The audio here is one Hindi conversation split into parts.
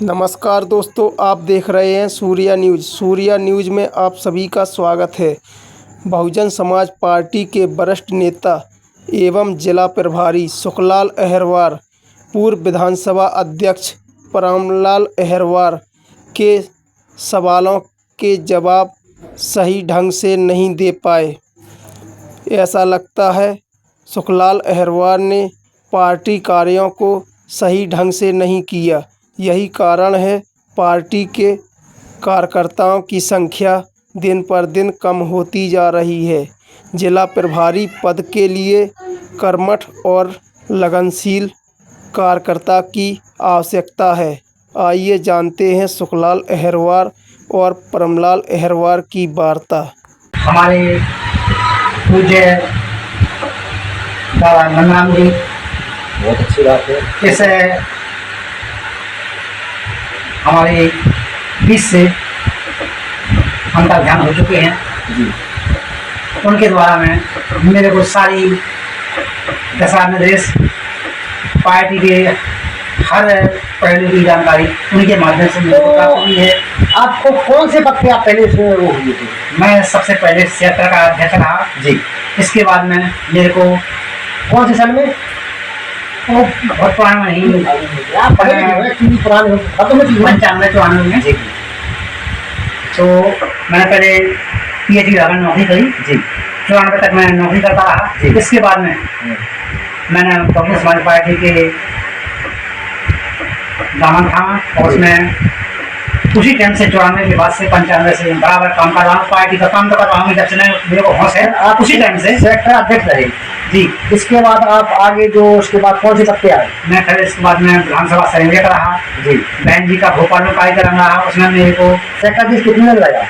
नमस्कार दोस्तों, आप देख रहे हैं सूर्या न्यूज़। सूर्या न्यूज़ में आप सभी का स्वागत है। बहुजन समाज पार्टी के वरिष्ठ नेता एवं जिला प्रभारी सुखलाल अहिरवार, पूर्व विधानसभा अध्यक्ष परमलाल अहिरवार के सवालों के जवाब सही ढंग से नहीं दे पाए। ऐसा लगता है सुखलाल अहिरवार ने पार्टी कार्यों को सही ढंग से नहीं किया। यही कारण है पार्टी के कार्यकर्ताओं की संख्या दिन पर दिन कम होती जा रही है। जिला प्रभारी पद के लिए कर्मठ और लगनशील कार्यकर्ता की आवश्यकता है। आइए जानते हैं सुखलाल अहिरवार और परमलाल अहिरवार की वार्ता। हमारे पूज्य बाबा नंदराम जी, बहुत अच्छी बात है। जैसे हमारे बीच से अंतर ध्यान हो चुके हैं जी, उनके द्वारा मेरे को सारी दिशा निर्देश पार्टी के हर पहलू की जानकारी उनके माध्यम से मेरे को प्राप्त हुई है। आपको कौन से पद पे आप पहले से वो हुए थे? मैं सबसे पहले क्षेत्र का अध्यक्ष रहा जी। इसके बाद में मेरे को कौन से साल में? वो बहुत पुराना नहीं, आप पहले नहीं, पुराने हो, अब तो 95-94 में। जी तो मैंने पहले PhD में नौकरी करी जी 94 तक मैं नौकरी करता रहा। जी। इसके बाद में मैंने बहुजन समाज पार्टी के दामन थामा और उसमें उसी टाइम से 94 के बाद से 95 से बराबर काम कर रहा हूँ। पार्टी का काम तो कर रहा हूँ जब से मेरे को होश है। आप उसी टाइम से सेक्टर अध्यक्ष रहे जी। इसके बाद आप आगे जो उसके बाद कौन से पद पे आए? मैं फिर इसके बाद में विधानसभा संयोजक रहा जी। बहन जी का भोपाल में कार्यक्रम रहा, उसमें मेरे को सेक्टर अध्यक्ष कितने में लगा?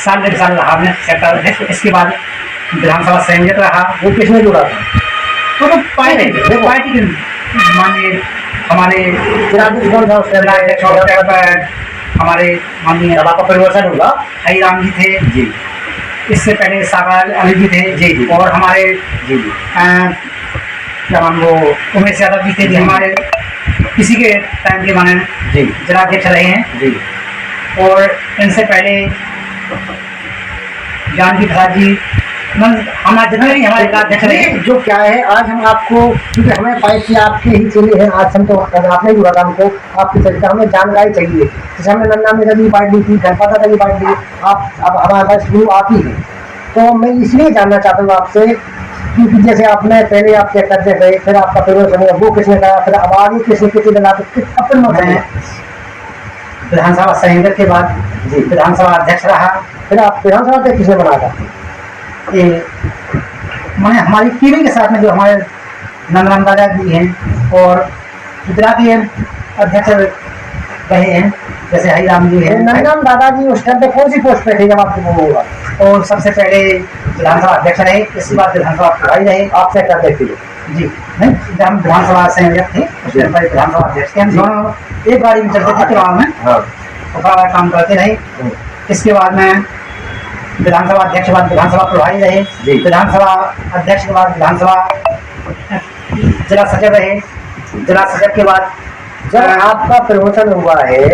साल 1.5 साल रहा मैं सेक्टर अध्यक्ष। इसके बाद विधानसभा संयोजक रहा। वो किसने जुड़ा था? तो पार्टी के माननीय हमारे जिलाध्यक्ष कौन था उसके अंदर? हमारे माननीय अब आपका परिवर्तन होगा। हरिराम जी थे जी इससे पहले सागर अनिल जी थे जी जी। और हमारे जी जी क्या नाम वो उमेश यादव जी थे, जो हमारे किसी के टाइम के माने जी जिलाध्यक्ष रहे हैं। जी और इनसे पहले जानकी प्रसाद जी हमारे जितने भी हमारे जिलाध्यक्ष रहे हैं। जो क्या है, आज हम आपको, क्योंकि हमें पार्टी आपके ही चले हैं, आज हम तो आपने जुड़ा था, हमको आपकी चर्चा हमें जानकारी चाहिए। जैसे हमने नन्ना में कभी पार्टी थी, धनपता कभी पार्टी, आप अब हमारे पास शुरू आप ही है। तो मैं इसलिए जानना चाहता हूँ आपसे, क्योंकि जैसे आपने पहले आप क्या करते थे, फिर आपका परिवर्तन हुआ, वो किसने कहा, फिर अब आगे किसने कितने बना, अपन विधानसभा संयोजक के बाद जी विधानसभा अध्यक्ष रहा। फिर आप विधानसभा अध्यक्ष किसने बना था? ये मैंने हमारी टीवी के साथ में जो हमारे नंदराम दादा जी हैं और गुजराती अध्यक्ष रहे हैं, जैसे हरिराम जी हैं। नंदराम दादाजी उस टाइम पे कौन सी पोस्ट पे थे जब आपको वो हुआ? और सबसे पहले विधानसभा अध्यक्ष रहे, इसके बाद विधानसभा प्रभारी रहे। आपसे करते थे जी नहीं, जब हम विधानसभा संयोजक थे उसके पहले विधानसभा अध्यक्ष थे। हम दोनों एक गाड़ी में चलते थे चुनाव में और बराबर काम करते रहे। इसके बाद में विधानसभा अध्यक्ष के बाद विधानसभा प्रभारी रहे। विधानसभा अध्यक्ष के बाद विधानसभा जिला सचिव रहे। जिला सचिव के बाद जब आपका प्रमोशन हुआ है,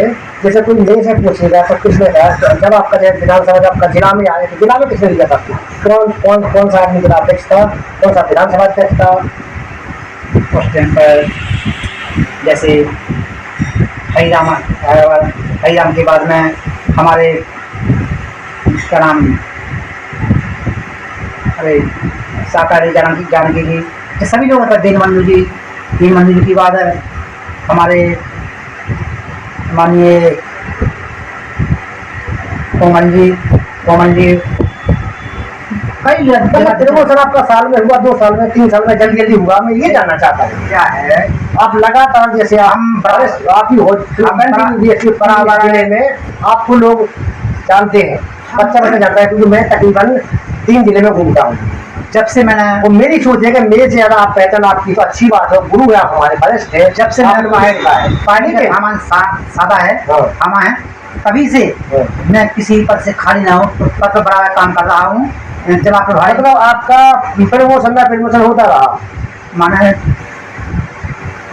जैसे कोई मेरे से पूछेगा तो किसने कहा, जब आपका विधानसभा जब आपका जिला में आए तो जिला में किसने लिया था? कौन सा आदमी जिला अध्यक्ष था, कौन सा विधानसभा अध्यक्ष था? उस टाइम पर जैसे हरिराम के बाद में हमारे क्या नाम, अरे साकारी जानकी जी, ये सभी लोग होता। दीनबंधु जी की बात है। हमारे माननीय कोमल जी कई प्रमोशन आपका साल में हुआ, 2 साल में, 3 साल में, जल्दी हुआ? मैं ये जानना चाहता हूँ क्या है, आप लगातार जैसे हम आप ही हो जिले में आपको लोग जानते हैं, बच्चा जानता है, क्योंकि मैं तकरीबन 3 जिले में घूमता हूँ। जब से मैंने वो मेरी सोच है कि मेरे से ज्यादा आप पहचान आपकी तो अच्छी बात है, गुरु है आप हमारे वरिष्ठ है। जब से मैंने पार्टी के हमारे सादा है हमा है, तभी से मैं किसी पद से खाली ना हो, पद पर बड़ा काम कर रहा हूँ। जब आप मतलब आपका प्रमोशन होता रहा, माना है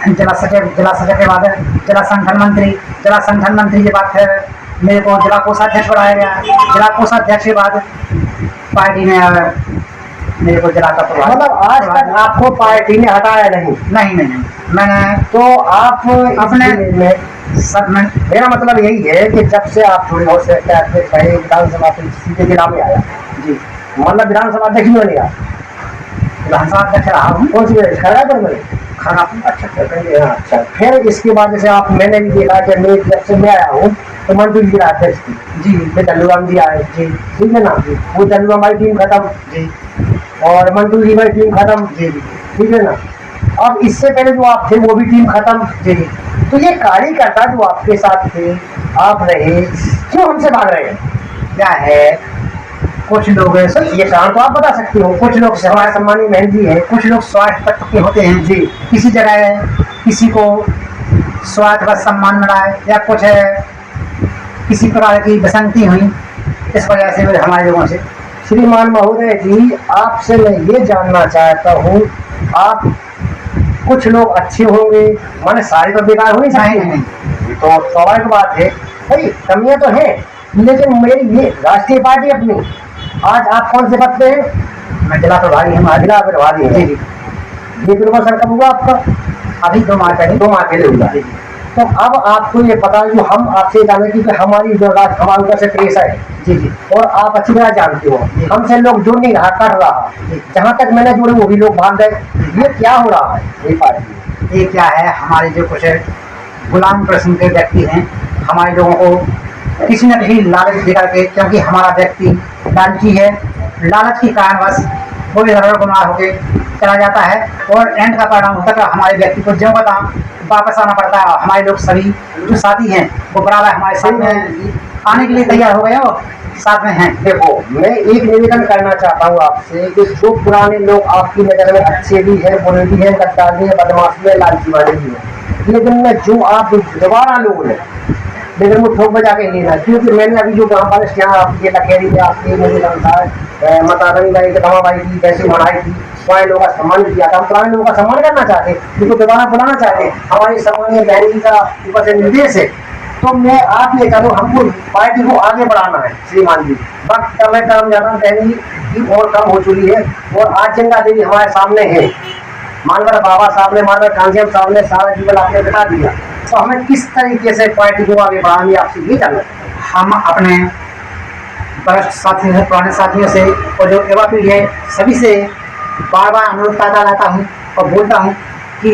जिला सचिव के बाद जिला संगठन मंत्री के बाद फिर मेरे को जिला कोषाध्यक्ष बनाया गया। जिला कोषाध्यक्ष के बाद पार्टी ने मेरे को जिला का प्रभार, मतलब आज तक आपको पार्टी ने हटाया नहीं? नहीं मैंने तो आप अपने में सब में मेरा मतलब यही है कि जब से आप थोड़ी बहुत से विधानसभा से सीधे जिला में आया जी मतलब विधानसभा अध्यक्ष नहीं बनेगा? विधानसभा अध्यक्ष रहा हूँ। कौन सी खड़ा पर बने? खाना अच्छा फिर इसके बाद जैसे आप मैंने भी देखा कि मैं जब से मैं आया हूँ तो मंटू जी अध्यक्ष थी जी, फिर दल्लूराम जी आए जी ठीक है ना जी, वो दल्लूराम भाई टीम खत्म जी और मंटू जी भाई टीम खत्म जी ठीक है ना। अब इससे पहले जो आप थे वो भी टीम खत्म जी। तो ये कार्यकर्ता जो आपके साथ थे आप रहे क्यों हमसे भाग रहे हैं? क्या है, कुछ लोग सर ये कारण तो आप बता सकते हो। कुछ लोग हमारे सम्मानीय बहन जी है, कुछ लोग स्वार्थ तत्व के होते हैं जी। किसी जगह किसी को स्वार्थ का सम्मान मिला है या कुछ है किसी प्रकार की बसंती हुई, इस वजह से हमारे लोगों से। श्रीमान महोदय जी आपसे मैं ये जानना चाहता हूँ आप कुछ लोग अच्छे होंगे माने सारे तो बेकार हो नहीं सकते नहीं। ये तो स्वाभाविक बात है भाई, कमियां तो है लेकिन मेरी ये राष्ट्रीय पार्टी अपनी। आज आप कौन से पद पे हैं? मैं जिला प्रभारी हूँ। जिला प्रभारी है जी ये बिल्कुल सर कब हुआ आपका? अभी 2 माह पहले 2 माह पहले हुआ। तो अब आपको ये पता है जो हम आपसे जाने की हमारी जो हमारे ऊपर से प्रेशर है जी और आप अच्छी तरह जानते हो हमसे लोग जुड़ नहीं रहा कर रहा जहाँ तक मैंने जुड़े वो भी लोग भाग गए। ये क्या हो रहा है ये पार्टी? ये क्या है, हमारे जो कुछ गुलाम किस्म के व्यक्ति हैं हमारे लोगों को किसी न किसी लालच दिखा के, क्योंकि हमारा व्यक्ति लालची है, लालच के कारणवश वो भी धड़बड़ गुनाह होकर चला जाता है और एंड का परिणाम होता है कि हमारे व्यक्ति को ज्यों का वापस आना पड़ता है। हमारे लोग सभी जो साथी हैं वो बराबर हमारे साथ में आने के लिए तैयार हो गए और साथ में हैं। देखो मैं एक निवेदन करना चाहता हूँ आपसे कि जो पुराने लोग आपकी नज़र में अच्छे भी हैं बुरे भी हैं गद्दार भी हैं बदमाश भी हैं लालची वाले भी हैं, लेकिन मैं जो आप दोबारा लोग हैं लेकिन वो ठोक बजा के लेना, क्योंकि मैंने अभी जो गाँव वाले यहाँ आपके लखेरी में आपके मेरे अनुसार मतागनी का एक दमाबाई की जैसी मनाई थी पुराने लोगों का सम्मान किया था। हम पुराने लोगों का सम्मान करना चाहते जिनको दोबारा बुलाना चाहते हमारी सम्मानीय बहन जी का ऊपर से निर्देश है। तो मैं आप ये चाहूँ हमको पार्टी को आगे बढ़ाना है श्रीमान जी। वक्त समय कम ज़्यादा बहन जी की और कम हो चुकी है और आज जिंदा देवी हमारे सामने है। मानवर बाबा साहब ने मानवर कांसेम साहब ने सारा जीवन आपने बता दिया, तो हमें किस तरीके से पार्टी को आगे बढ़ानी आपसे ये जानना। हम अपने वरिष्ठ साथियों से पुराने साथियों से और जो युवा पीढ़ी है सभी से बार बार अनुरोध करता रहता हूँ और बोलता हूँ कि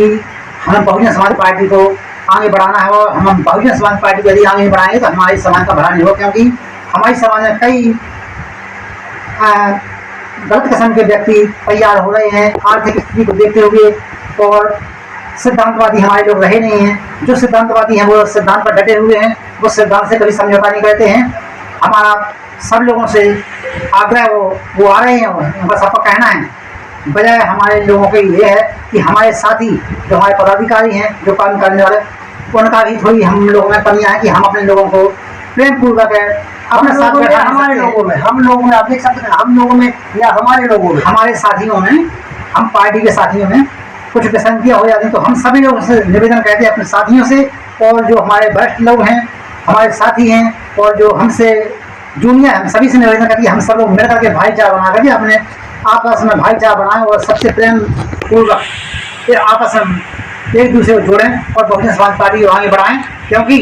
हमें बहुजन समाज पार्टी को आगे बढ़ाना है और हम बहुजन समाज पार्टी को यदि आगे बढ़ाएंगे तो हमारे समाज का भला नहीं हो, क्योंकि हमारे समाज में कई गलत किस्म के व्यक्ति तैयार हो रहे हैं आर्थिक स्थिति को देखते हुए और सिद्धांतवादी हमारे लोग रहे नहीं हैं। जो सिद्धांतवादी हैं वो सिद्धांत पर डटे हुए हैं, वो सिद्धांत से कभी समझौता नहीं करते हैं। हमारा सब लोगों से आग्रह वो आ रहे हैं, उनका सबका कहना है बजाय हमारे लोगों के ये है कि हमारे साथी जो हमारे पदाधिकारी हैं जो काम करने वाले उनका भी थोड़ी हम लोगों में कमियाँ हैं कि हम अपने लोगों को प्रेम पूर्वक अपने साथ हमारे लोगों में आप देख सकते हैं हम लोगों में या हमारे लोगों में हमारे साथियों में हम पार्टी के साथियों में कुछ विसंगतियाँ हो जाती हैं तो हम सभी लोग से निवेदन करते हैं अपने साथियों से और जो हमारे वरिष्ठ लोग हैं हमारे साथी हैं और जो हमसे जूनियर हम सभी से निवेदन करती है हम सब लोग मिल करके भाईचारा बना करके अपने आपस में भाईचारा बनाएं और सबसे प्रेम पूर्वक आपस में एक दूसरे को जोड़ें और बहुजन समाज पार्टी को आगे बढ़ाएं, क्योंकि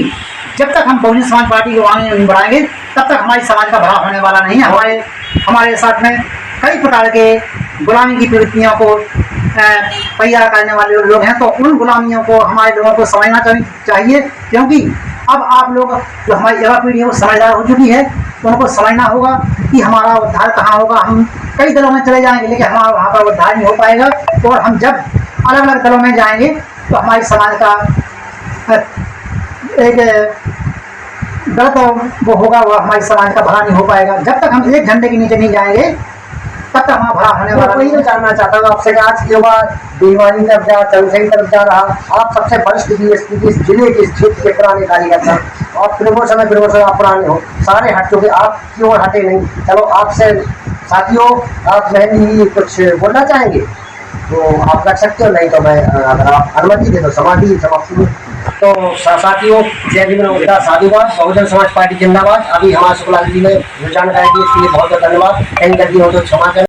जब तक हम बहुजन समाज पार्टी को आगे नहीं बढ़ाएंगे तब तक हमारे समाज का भला होने वाला नहीं है। हमारे साथ में कई प्रकार के गुलामी की प्रवृत्तियों को तैयार करने वाले लोग हैं, तो उन गुलामियों को हमारे लोगों को समझना चाहिए, क्योंकि अब आप लोग जो हमारी युवा पीढ़ी है वो समझदार हो चुकी है, उनको समझना होगा कि हमारा उद्धार कहाँ होगा। हम कई दलों में चले जाएंगे लेकिन हमारा वहाँ पर उद्धार नहीं हो पाएगा, और हम जब अलग अलग दलों में जाएंगे तो हमारे समाज का एक गलत वो होगा, वो हमारे समाज का भला नहीं हो पाएगा। जब तक हम एक झंडे के नीचे नहीं जाएंगे तब तक हमारा भला होने वाला वही तो जानना चाहता हूँ आपसे कि आज युवा दीवानी तरफ जा चंदसई तरफ जा रहा, आप सबसे वरिष्ठ DSP की इस जिले के इस क्षेत्र के पुराने कार्यकर्ता और प्रमोशन आप पुराने हो, सारे हट चुके, आप क्यों हटे नहीं। चलो आपसे साथियों आप बहन कुछ बोलना चाहेंगे? तो आप रख सकते हो, नहीं तो मैं अगर आप अनुमति दे दो समाधि समाप्ति में। तो साथियों, जय भीम नमस्कार, साधुवाद, बहुजन समाज पार्टी जिंदाबाद। अभी हमारे शुक्ला जी ने जो जानकारी दी इसके लिए बहुत बहुत धन्यवाद। कहीं गलती हो तो क्षमा करें।